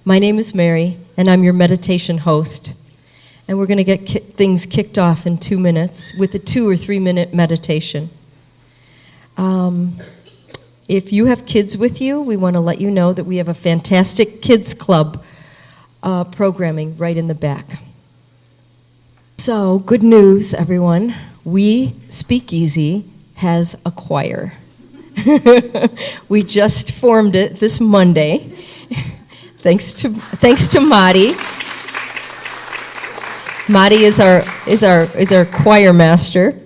My name is Mary, and I'm your meditation host. And we're going to get things kicked off in 2 minutes with a 2 or 3 minute meditation. If you have kids with you, we want to let you know that we have a fantastic kids club programming right in the back. So, good news, everyone. Speakeasy has a choir. We just formed it this Monday. Thanks to Madi. Madi is our choir master.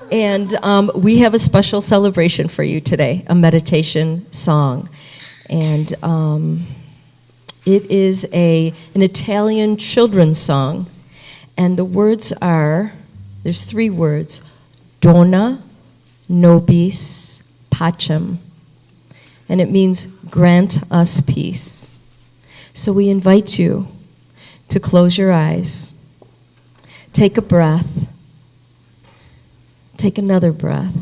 And we have a special celebration for you today, a meditation song. And it is an Italian children's song. And the words are, there's 3 words, Dona nobis pacem. And it means grant us peace. So we invite you to close your eyes, take a breath, take another breath,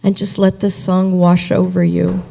and just let this song wash over you.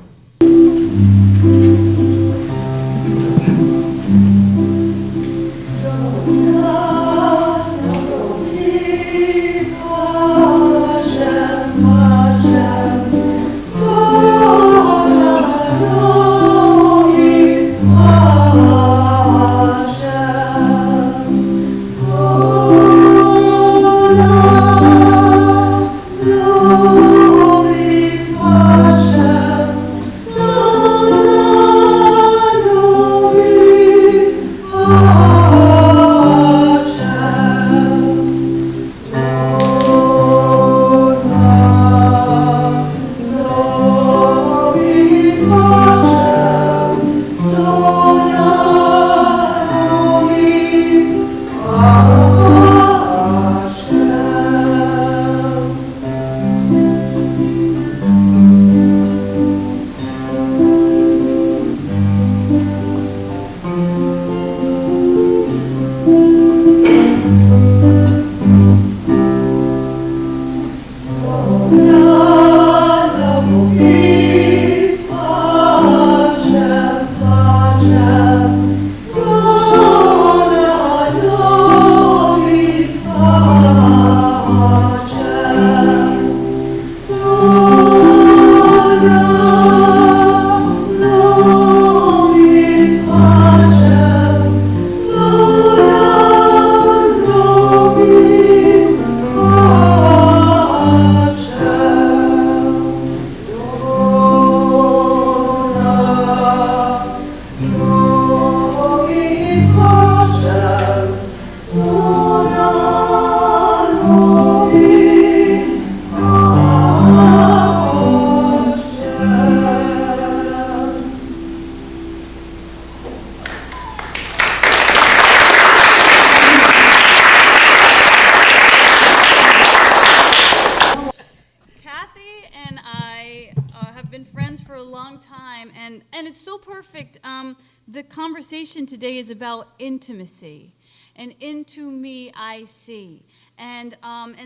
The conversation today is about intimacy, and into me I see, and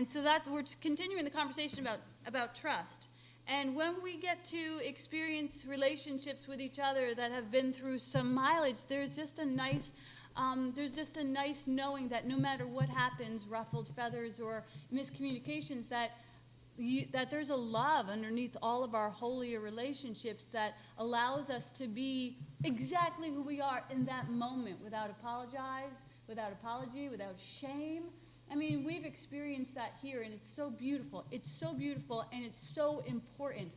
so we're continuing the conversation about trust. And when we get to experience relationships with each other that have been through some mileage, there's just a nice knowing that no matter what happens, ruffled feathers or miscommunications, that there's a love underneath all of our holier relationships that allows us to be exactly who we are in that moment without apology, without shame. I mean, we've experienced that here, and it's so beautiful. It's so beautiful, and it's so important.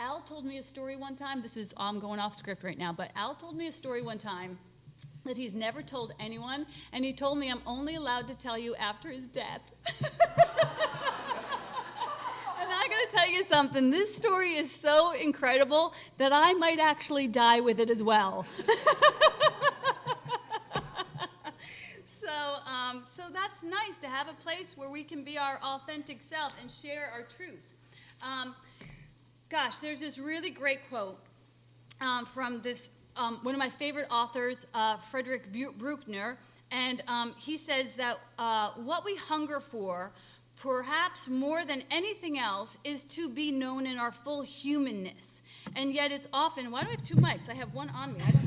Al told me a story one time. I'm going off script right now, but Al told me a story one time that he's never told anyone, and he told me I'm only allowed to tell you after his death. And I gotta tell you something, this story is so incredible that I might actually die with it as well. So that's nice to have a place where we can be our authentic self and share our truth. There's this really great quote from this one of my favorite authors, Frederick Bruckner, and he says that what we hunger for perhaps more than anything else, is to be known in our full humanness. And yet it's often, why do I have two mics? I have one on me. I don't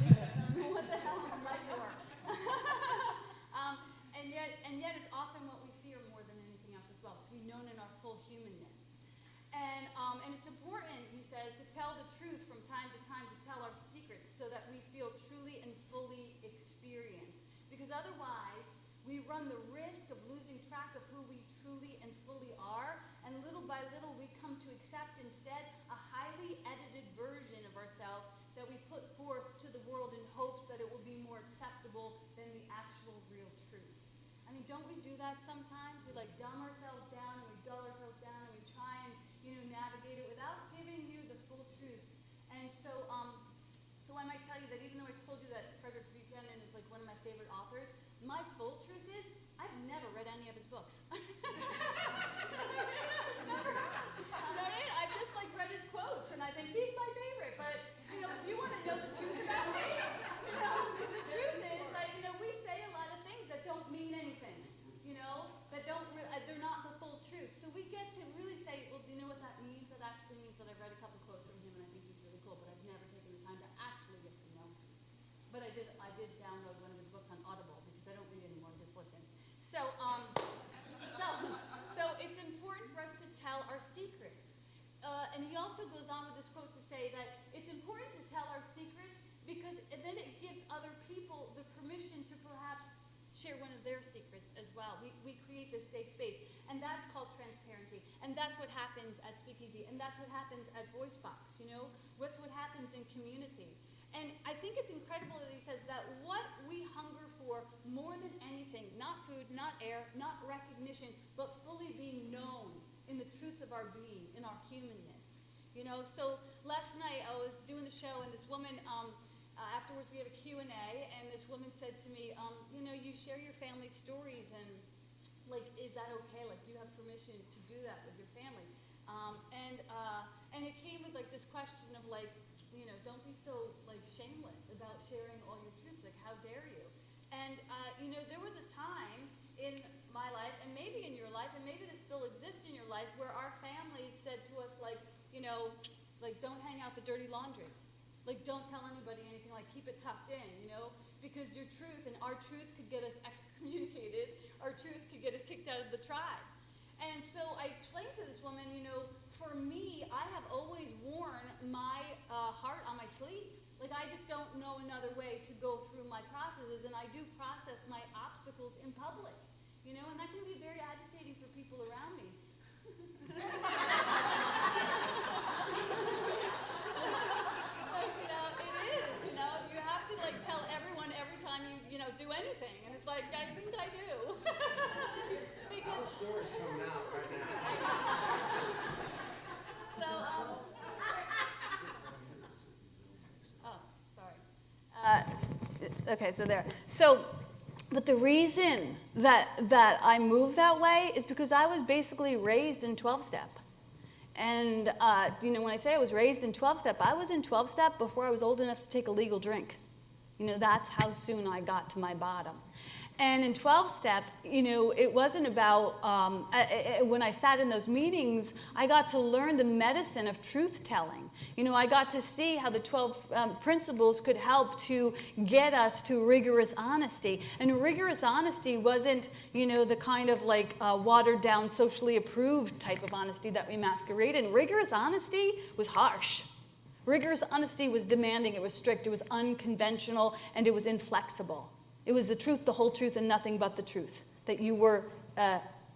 know what the hell I'm mic for. And yet it's often what we fear more than anything else as well, to be known in our full humanness. And it's important, he says, to tell the truth from time to time, to tell our secrets so that we feel truly and fully experienced. Because otherwise, we run the risk of losing track of who we truly and fully are, and little by little we come to accept instead a highly edited version of ourselves that we put forth to the world in hopes that it will be more acceptable than the actual real truth. I mean, don't we do that sometimes? We like dumb ourselves down and we dull ourselves down and we try and, navigate it without giving you the full truth. And so I might tell you that even though I told you that Frederick Buchanan is like one of my favorite authors, my full truth is I've never read any of his books. Never. I've just like read his quotes and I think he's my favorite. But if you want to know the truth about me, the truth is like we say a lot of things that don't mean anything. That don't they're not the full truth. So we get to really say, well, do you know what that means? That actually means that I've read a couple quotes from him and I think he's really cool, but I've never taken the time to actually get to know him. But I did download one of his books on Audible because I don't read anymore, just listen. So it's important for us to tell our secrets. And he also goes on with this quote to say that it's important to tell our secrets because then it gives other people the permission to perhaps share one of their secrets as well. We create this safe space, and that's called transparency, and that's what happens at Speakeasy, and that's what happens at VoiceBox, What's what happens in community. And I think it's incredible that he says that what we hunger for more than anything, not food, not air, not recognition, but fully being known in the truth of our being, in our humanness. So last night I was doing the show, and this woman, afterwards we have a Q&A, and this woman said to me, you share your family stories, and is that okay? Do you have permission to do that with your family? And it came with this question of don't be so shameless about sharing all your truths. How dare you? And there was a time in my life, and maybe in your life, and maybe this still exists in your life, where our families said to us don't hang out the dirty laundry. Don't tell anybody anything, keep it tucked in, because your truth and our truth could get us excommunicated, our truth could get us kicked out of the tribe. And so I explained to this woman, for me, I have always worn my heart on my sleeve. I just don't know another way to go through my processes, and I do process my obstacles in public, and that can be very agitating for people around me. You have to tell everyone every time you do anything, and it's I think I do. Because the story's coming out right now. Okay, so there. But the reason that I move that way is because I was basically raised in 12-step. And, when I say I was raised in 12-step, I was in 12-step before I was old enough to take a legal drink. That's how soon I got to my bottom. And in 12-step, it wasn't about, when I sat in those meetings, I got to learn the medicine of truth-telling. I got to see how the 12 principles could help to get us to rigorous honesty. And rigorous honesty wasn't, the kind of watered-down, socially approved type of honesty that we masquerade in. Rigorous honesty was harsh. Rigorous honesty was demanding, it was strict, it was unconventional, and it was inflexible. It was the truth, the whole truth, and nothing but the truth that you were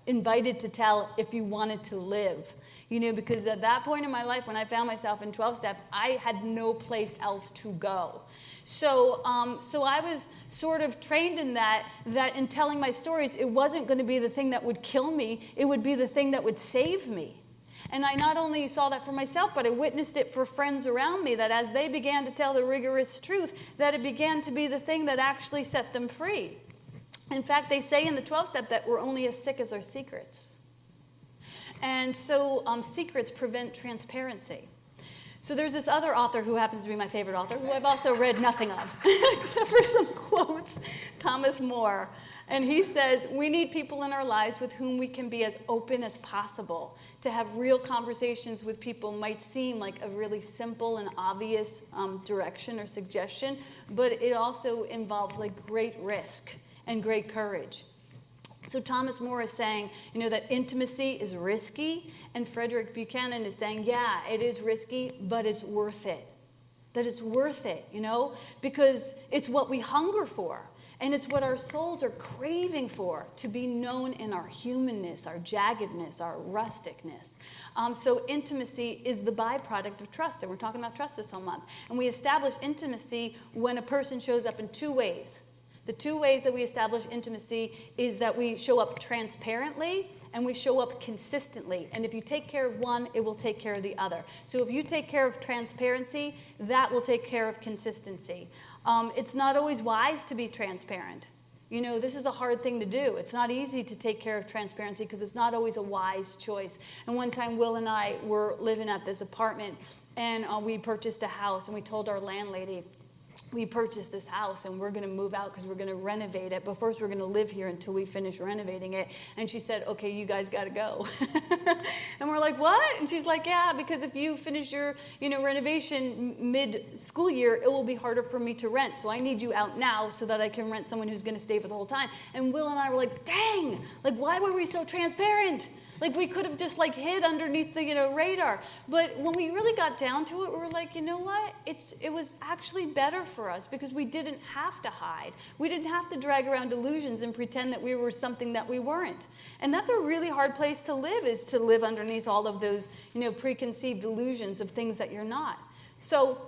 invited to tell if you wanted to live. Because at that point in my life, when I found myself in 12-step, I had no place else to go. So I was sort of trained in that in telling my stories, it wasn't going to be the thing that would kill me, it would be the thing that would save me. And I not only saw that for myself, but I witnessed it for friends around me, that as they began to tell the rigorous truth, that it began to be the thing that actually set them free. In fact, they say in the 12-step that we're only as sick as our secrets. And so secrets prevent transparency. So there's this other author who happens to be my favorite author, who I've also read nothing of, except for some quotes, Thomas More. And he says, we need people in our lives with whom we can be as open as possible. To have real conversations with people might seem like a really simple and obvious direction or suggestion, but it also involves like great risk and great courage. So Thomas More is saying, you know, that intimacy is risky, and Frederick Buchanan is saying, yeah, it is risky, but it's worth it. That it's worth it, you know, because it's what we hunger for, and it's what our souls are craving for, to be known in our humanness, our jaggedness, our rusticness. So intimacy is the byproduct of trust, and we're talking about trust this whole month. And we establish intimacy when a person shows up in two ways. The two ways that we establish intimacy is that we show up transparently and we show up consistently. And if you take care of one, it will take care of the other. So if you take care of transparency, that will take care of consistency. It's not always wise to be transparent. You know, this is a hard thing to do. It's not easy to take care of transparency because it's not always a wise choice. And one time, Will and I were living at this apartment, and we purchased a house, and we told our landlady, we purchased this house and we're going to move out because we're going to renovate it. But first we're going to live here until we finish renovating it. And she said, okay, you guys got to go. And we're like, what? And she's like, yeah, because if you finish your, you know, renovation mid-school year, it will be harder for me to rent. So I need you out now so that I can rent someone who's going to stay for the whole time. And Will and I were like, dang, like, why were we so transparent? Like, we could have just, like, hid underneath the, you know, radar. But when we really got down to it, we were like, you know what? It was actually better for us because we didn't have to hide. We didn't have to drag around delusions and pretend that we were something that we weren't. And that's a really hard place to live, is to live underneath all of those, you know, preconceived delusions of things that you're not. So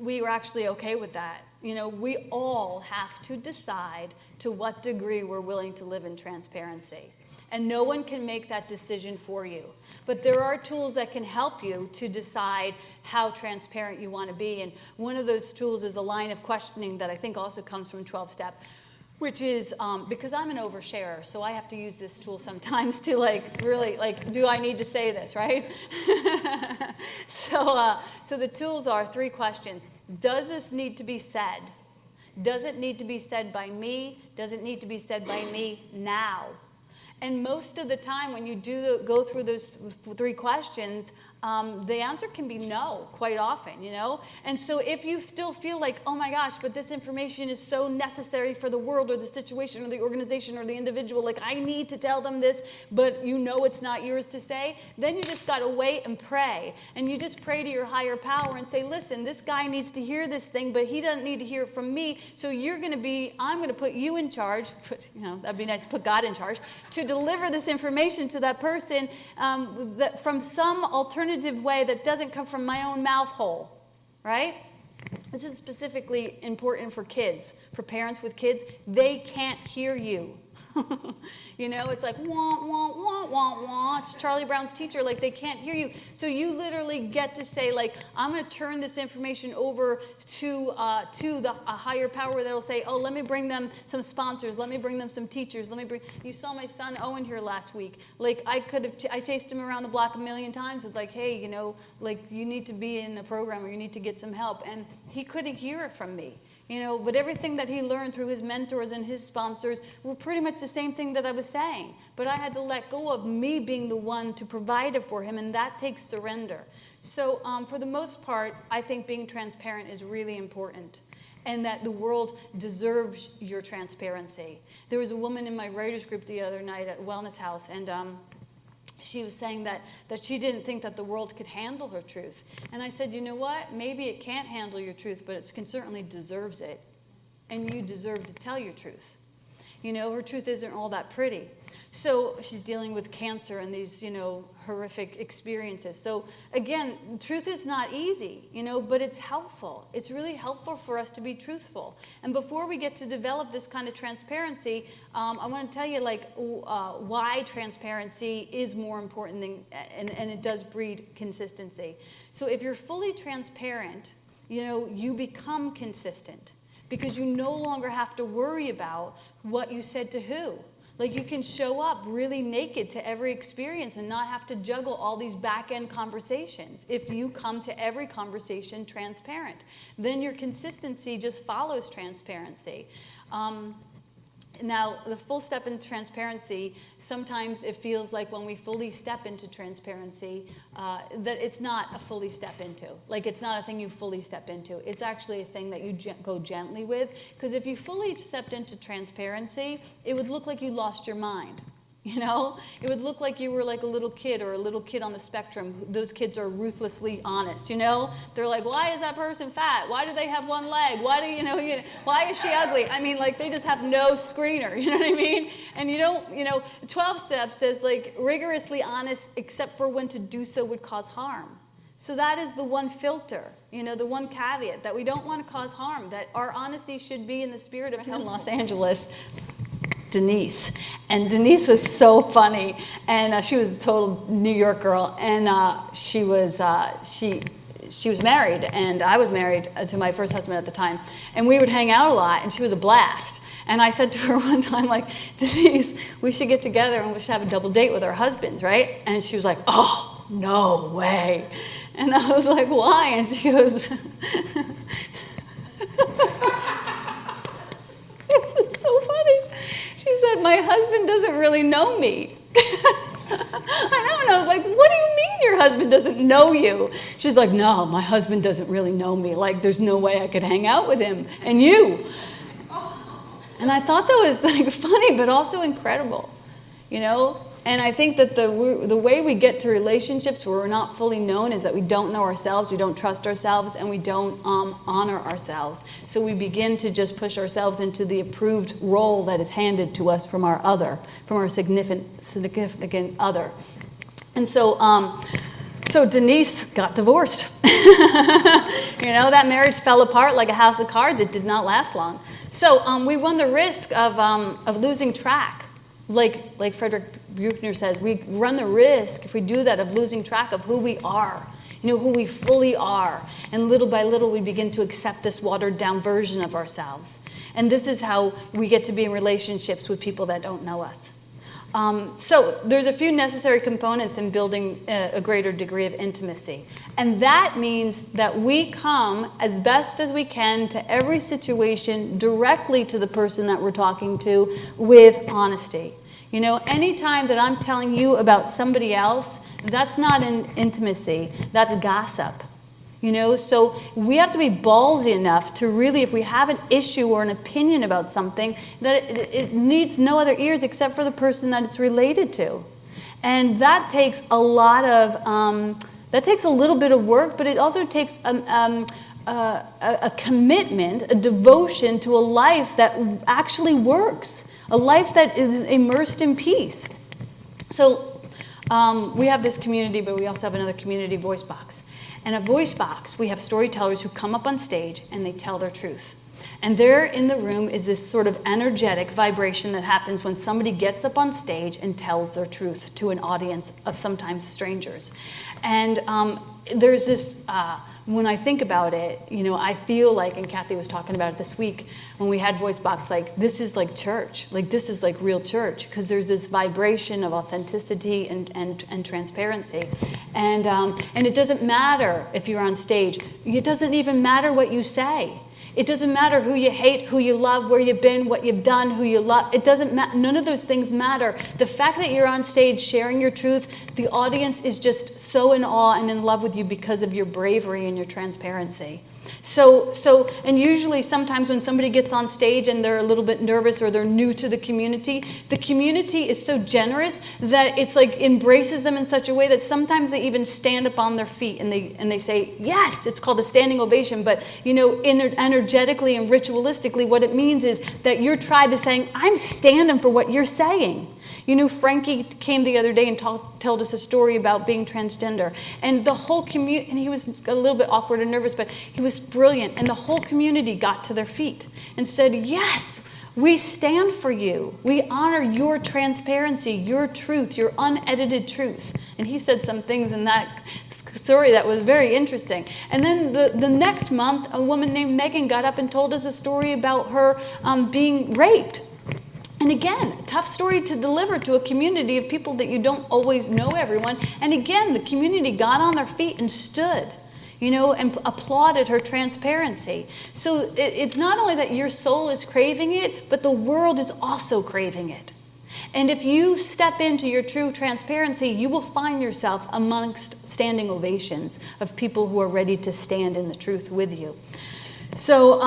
we were actually okay with that. You know, we all have to decide to what degree we're willing to live in transparency. And no one can make that decision for you. But there are tools that can help you to decide how transparent you want to be. And one of those tools is a line of questioning that I think also comes from 12-step, which is, because I'm an oversharer, so I have to use this tool sometimes to, like, really, like, do I need to say this, right? So the tools are 3 questions. Does this need to be said? Does it need to be said by me? Does it need to be said by me now? And most of the time when you go through those 3 questions, the answer can be no, quite often, you know? And so if you still feel like, oh my gosh, but this information is so necessary for the world or the situation or the organization or the individual, like I need to tell them this, but you know it's not yours to say, then you just got to wait and pray. And you just pray to your higher power and say, listen, this guy needs to hear this thing, but he doesn't need to hear it from me, so I'm going to put you in charge, you know, that'd be nice to put God in charge, to deliver this information to that person from some alternative way that doesn't come from my own mouth hole, right? This is specifically important for kids, for parents with kids. They can't hear you. You know, it's like, wah, wah, wah, wah, wah. It's Charlie Brown's teacher, like they can't hear you. So you literally get to say, like, I'm going to turn this information over to a higher power that'll say, oh, let me bring them some sponsors. Let me bring them some teachers. You saw my son Owen here last week. Like, I chased him around the block a million times with, like, hey, you know, like, you need to be in a program or you need to get some help. And he couldn't hear it from me. You know, but everything that he learned through his mentors and his sponsors were pretty much the same thing that I was saying. But I had to let go of me being the one to provide it for him, and that takes surrender. So for the most part, I think being transparent is really important, and that the world deserves your transparency. There was a woman in my writers group the other night at Wellness House, and she was saying that she didn't think that the world could handle her truth. And I said, you know what? Maybe it can't handle your truth, but it certainly deserves it. And you deserve to tell your truth. You know, her truth isn't all that pretty. So she's dealing with cancer and these, you know, horrific experiences. So again, truth is not easy, you know, but it's helpful. It's really helpful for us to be truthful. And before we get to develop this kind of transparency, I want to tell you, like, why transparency is more important than, and it does breed consistency. So if you're fully transparent, you know, you become consistent, because you no longer have to worry about what you said to who. Like you can show up really naked to every experience and not have to juggle all these back-end conversations. If you come to every conversation transparent, then your consistency just follows transparency. Now, the full step in transparency, sometimes it feels like when we fully step into transparency, that it's not a fully step into. Like, it's not a thing you fully step into. It's actually a thing that you go gently with. Because if you fully stepped into transparency, it would look like you lost your mind. You know, it would look like you were like a little kid or a little kid on the spectrum. Those kids are ruthlessly honest, you know? They're like, why is that person fat? Why do they have one leg? Why do you know, why is she ugly? I mean, like, they just have no screener, you know what I mean? And you don't, 12 steps says, like, rigorously honest except for when to do so would cause harm. So that is the one filter, the one caveat, that we don't want to cause harm, that our honesty should be in the spirit of in Los Angeles. Denise. And Denise was so funny. And she was a total New York girl. And she was married. And I was married to my first husband at the time. And we would hang out a lot. And she was a blast. And I said to her one time, like, Denise, we should get together and we should have a double date with our husbands, right? And she was like, oh, no way. And I was like, why? And she goes, it's so funny. She said, my husband doesn't really know me. I know, and I was like, what do you mean your husband doesn't know you? She's like, no, my husband doesn't really know me. Like, there's no way I could hang out with him. And you. And I thought that was like funny, but also incredible, And I think that the way we get to relationships where we're not fully known is that we don't know ourselves, we don't trust ourselves, and we don't honor ourselves. So we begin to just push ourselves into the approved role that is handed to us from our significant other. And so, Denise got divorced. That marriage fell apart like a house of cards. It did not last long. So we run the risk of losing track. Like Frederick Buechner says, we run the risk, if we do that, of losing track of who we are, who we fully are. And little by little, we begin to accept this watered-down version of ourselves. And this is how we get to be in relationships with people that don't know us. So there's a few necessary components in building a greater degree of intimacy. And that means that we come as best as we can to every situation directly to the person that we're talking to with honesty. Anytime that I'm telling you about somebody else, that's not an intimacy, that's gossip. So we have to be ballsy enough to really, if we have an issue or an opinion about something, that it needs no other ears except for the person that it's related to. And that takes a lot of, that takes a little bit of work, but it also takes a commitment, a devotion to a life that actually works, a life that is immersed in peace. So we have this community, but we also have another community voice box. And a voice box, we have storytellers who come up on stage and they tell their truth. And there in the room is this sort of energetic vibration that happens when somebody gets up on stage and tells their truth to an audience of sometimes strangers. And there's this, when I think about it, I feel like, and Kathy was talking about it this week, when we had Voice Box, like, this is like church. Like, this is like real church, because there's this vibration of authenticity and transparency. And it doesn't matter if you're on stage. It doesn't even matter what you say. It doesn't matter who you hate, who you love, where you've been, what you've done, who you love. It doesn't matter. None of those things matter. The fact that you're on stage sharing your truth, the audience is just so in awe and in love with you because of your bravery and your transparency. So, and usually sometimes when somebody gets on stage and they're a little bit nervous or they're new to the community is so generous that it's like embraces them in such a way that sometimes they even stand up on their feet and they say, yes, it's called a standing ovation. But, energetically and ritualistically, what it means is that your tribe is saying, I'm standing for what you're saying. Frankie came the other day and told us a story about being transgender. And the whole community, and he was a little bit awkward and nervous, but he was brilliant. And the whole community got to their feet and said, yes, we stand for you. We honor your transparency, your truth, your unedited truth. And he said some things in that story that was very interesting. And then the next month, a woman named Megan got up and told us a story about her being raped. And again, tough story to deliver to a community of people that you don't always know everyone. And again, the community got on their feet and stood, and applauded her transparency. So it's not only that your soul is craving it, but the world is also craving it. And if you step into your true transparency, you will find yourself amongst standing ovations of people who are ready to stand in the truth with you. So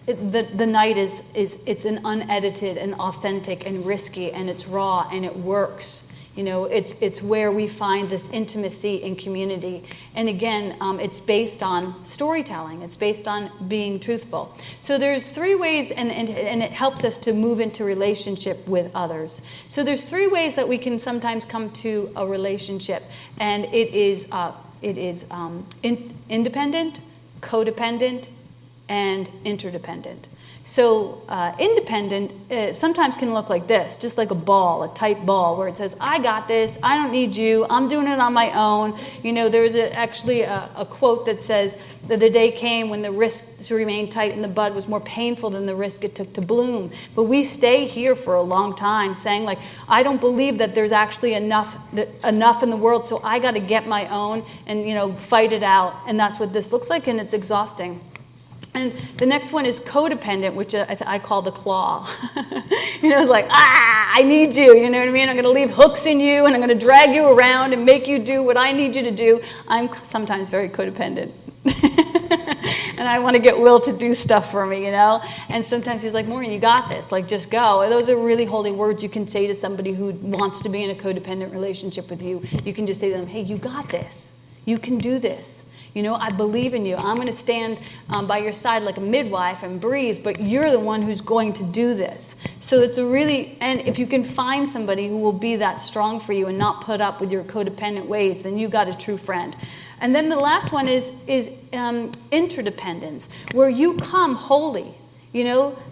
the night it's an unedited and authentic and risky, and it's raw and it works. It's where we find this intimacy in community. And again, it's based on storytelling. It's based on being truthful. So there's 3 ways, and it helps us to move into relationship with others. So there's 3 ways that we can sometimes come to a relationship. And it is independent, codependent, and interdependent. So independent sometimes can look like this, just like a ball, a tight ball, where it says, I got this, I don't need you, I'm doing it on my own. There's actually a quote that says that the day came when the risk to remain tight in the bud was more painful than the risk it took to bloom. But we stay here for a long time saying, like, I don't believe that there's actually enough in the world, so I got to get my own and, fight it out. And that's what this looks like, and it's exhausting. And the next one is codependent, which I call the claw. It's like, I need you, you know what I mean? I'm going to leave hooks in you, and I'm going to drag you around and make you do what I need you to do. I'm sometimes very codependent. And I want to get Will to do stuff for me, And sometimes he's like, Maureen, you got this. Like, just go. And those are really holy words you can say to somebody who wants to be in a codependent relationship with you. You can just say to them, hey, you got this. You can do this. I believe in you. I'm going to stand by your side like a midwife and breathe, but you're the one who's going to do this. So it's and if you can find somebody who will be that strong for you and not put up with your codependent ways, then you got a true friend. And then the last one is interdependence, where you come holy.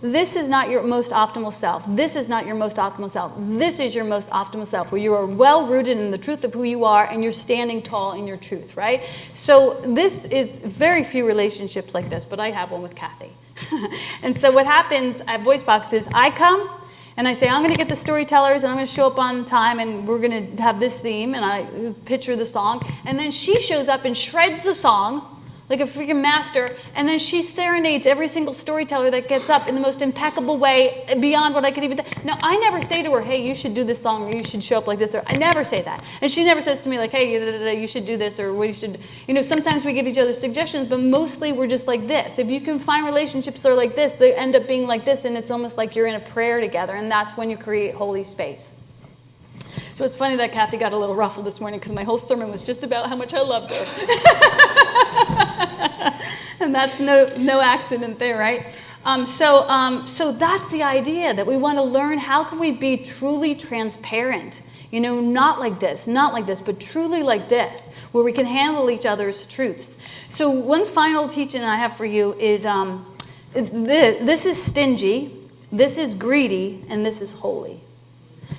This is not your most optimal self. This is not your most optimal self. This is your most optimal self, where you are well rooted in the truth of who you are and you're standing tall in your truth, right? So this is very few relationships like this, but I have one with Kathy. And so what happens at Voice Box is I come and I say, I'm going to get the storytellers and I'm going to show up on time and we're going to have this theme, and I picture the song. And then she shows up and shreds the song like a freaking master, and then she serenades every single storyteller that gets up in the most impeccable way, beyond what I could even think. Now, I never say to her, hey, you should do this song, or you should show up like this, or I never say that. And she never says to me, like, hey, you should do this, or what you should, sometimes we give each other suggestions, but mostly we're just like this. If you can find relationships that are like this, they end up being like this, and it's almost like you're in a prayer together, and that's when you create holy space. So it's funny that Kathy got a little ruffled this morning, because my whole sermon was just about how much I loved her. And that's no accident there, right? So that's the idea, that we want to learn how can we be truly transparent. Not like this, but truly like this, where we can handle each other's truths. So one final teaching I have for you is this is stingy, this is greedy, and this is holy.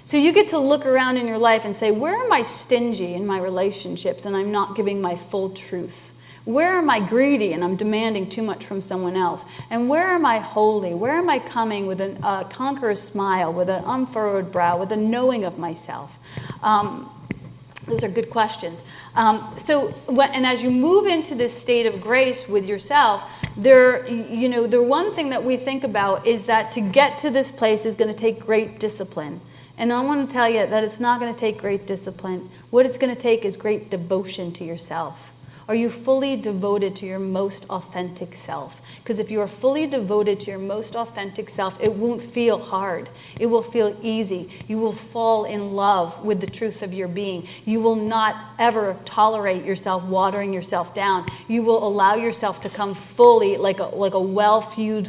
So you get to look around in your life and say, where am I stingy in my relationships and I'm not giving my full truth? Where am I greedy and I'm demanding too much from someone else? And where am I holy? Where am I coming with a conqueror's smile, with an unfurrowed brow, with a knowing of myself? Those are good questions. And as you move into this state of grace with yourself, the one thing that we think about is that to get to this place is going to take great discipline. And I want to tell you that it's not going to take great discipline. What it's going to take is great devotion to yourself. Are you fully devoted to your most authentic self? Because if you are fully devoted to your most authentic self, it won't feel hard. It will feel easy. You will fall in love with the truth of your being. You will not ever tolerate yourself watering yourself down. You will allow yourself to come fully like a well-fueled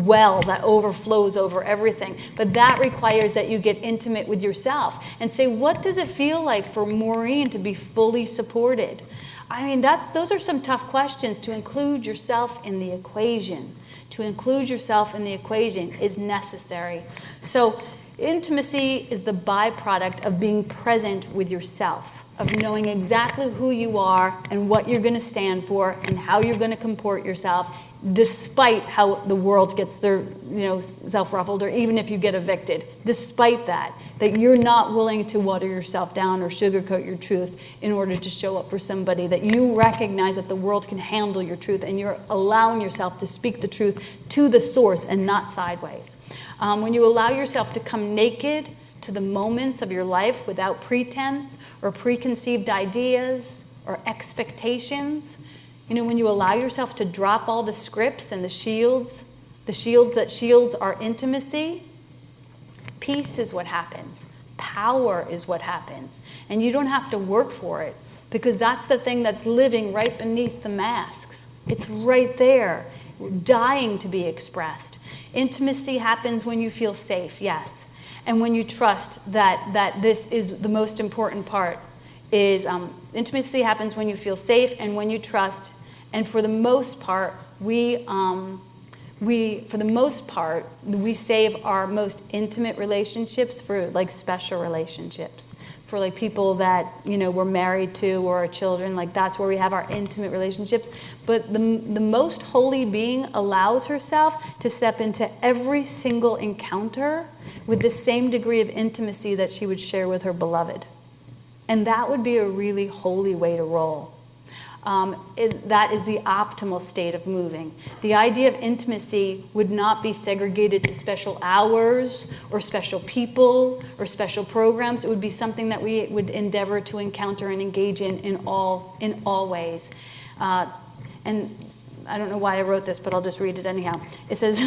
well that overflows over everything. But that requires that you get intimate with yourself and say, what does it feel like for Maureen to be fully supported? I mean, those are some tough questions. To include yourself in the equation. To include yourself in the equation is necessary. So intimacy is the byproduct of being present with yourself, of knowing exactly who you are and what you're going to stand for and how you're going to comport yourself despite how the world gets their, self-ruffled, or even if you get evicted, despite that you're not willing to water yourself down or sugarcoat your truth in order to show up for somebody, that you recognize that the world can handle your truth, and you're allowing yourself to speak the truth to the source and not sideways. When you allow yourself to come naked to the moments of your life without pretense or preconceived ideas or expectations, when you allow yourself to drop all the scripts and the shields that shield our intimacy, peace is what happens. Power is what happens. And you don't have to work for it, because that's the thing that's living right beneath the masks. It's right there, dying to be expressed. Intimacy happens when you feel safe, yes. And when you trust that this is the most important part, is intimacy happens when you feel safe and when you trust. And for the most part, we save our most intimate relationships for like special relationships, for like people that we're married to or our children. Like that's where we have our intimate relationships. But the most holy being allows herself to step into every single encounter with the same degree of intimacy that she would share with her beloved. And that would be a really holy way to roll. That is the optimal state of moving. The idea of intimacy would not be segregated to special hours or special people or special programs. It would be something that we would endeavor to encounter and engage in all ways. And I don't know why I wrote this, but I'll just read it anyhow. It says,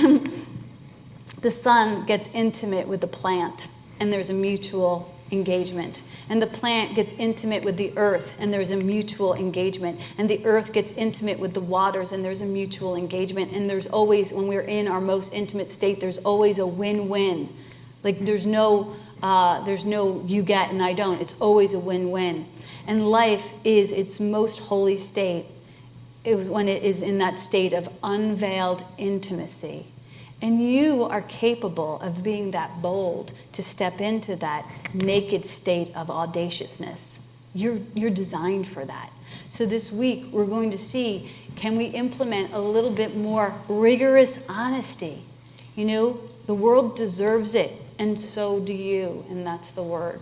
the sun gets intimate with the plant, and there's a mutual engagement. And the plant gets intimate with the earth, and there's a mutual engagement. And the earth gets intimate with the waters, and there's a mutual engagement. And there's always, when we're in our most intimate state, there's always a win-win. Like there's no you get and I don't. It's always a win-win. And life is its most holy state. It was when it is in that state of unveiled intimacy. And you are capable of being that bold to step into that naked state of audaciousness. You're designed for that. So this week we're going to see, can we implement a little bit more rigorous honesty? The world deserves it, and so do you, and that's the word.